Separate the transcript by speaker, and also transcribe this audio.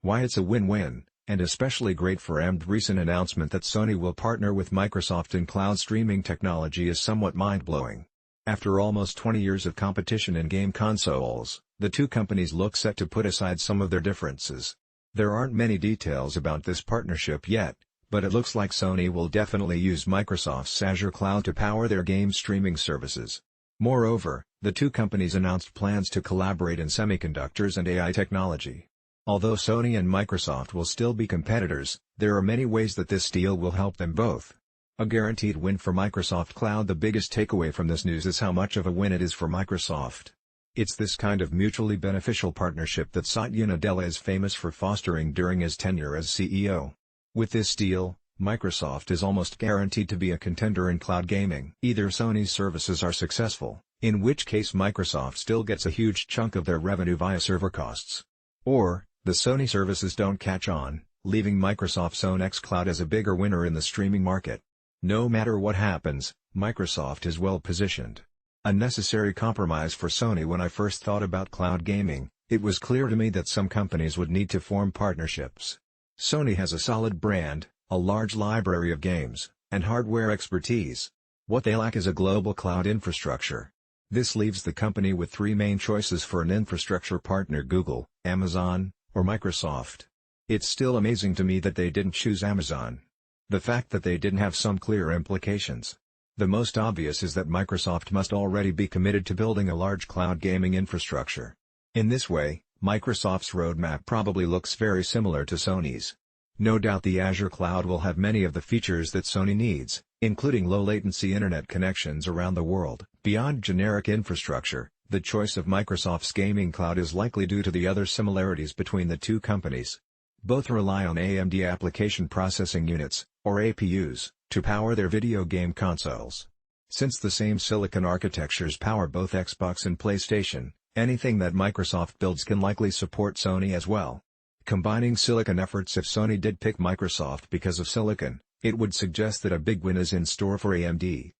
Speaker 1: Why it's a win-win, and especially great for AMD's recent announcement that Sony will partner with Microsoft in cloud streaming technology is somewhat mind-blowing. After almost 20 years of competition in game consoles, the two companies look set to put aside some of their differences. There aren't many details about this partnership yet, but it looks like Sony will definitely use Microsoft's Azure cloud to power their game streaming services. Moreover, the two companies announced plans to collaborate in semiconductors and AI technology. Although Sony and Microsoft will still be competitors, there are many ways that this deal will help them both. A guaranteed win for Microsoft Cloud. The biggest takeaway from this news is how much of a win it is for Microsoft. It's this kind of mutually beneficial partnership that Satya Nadella is famous for fostering during his tenure as CEO. With this deal, Microsoft is almost guaranteed to be a contender in cloud gaming. Either Sony's services are successful, in which case Microsoft still gets a huge chunk of their revenue via server costs. Or, the Sony services don't catch on, leaving Microsoft's own xCloud as a bigger winner in the streaming market. No matter what happens, Microsoft is well positioned. A necessary compromise for Sony. When I first thought about cloud gaming, it was clear to me that some companies would need to form partnerships. Sony has a solid brand, a large library of games, and hardware expertise. What they lack is a global cloud infrastructure. This leaves the company with three main choices for an infrastructure partner: Google, Amazon, or Microsoft. It's still amazing to me that they didn't choose Amazon. The fact that they didn't have some clear implications. The most obvious is that Microsoft must already be committed to building a large cloud gaming infrastructure. In this way, Microsoft's roadmap probably looks very similar to Sony's. No doubt the Azure cloud will have many of the features that Sony needs, including low-latency internet connections around the world. Beyond generic infrastructure, the choice of Microsoft's gaming cloud is likely due to the other similarities between the two companies. Both rely on AMD application processing units, or APUs, to power their video game consoles. Since the same silicon architectures power both Xbox and PlayStation, anything that Microsoft builds can likely support Sony as well. Combining silicon efforts. If Sony did pick Microsoft because of silicon, it would suggest that a big win is in store for AMD.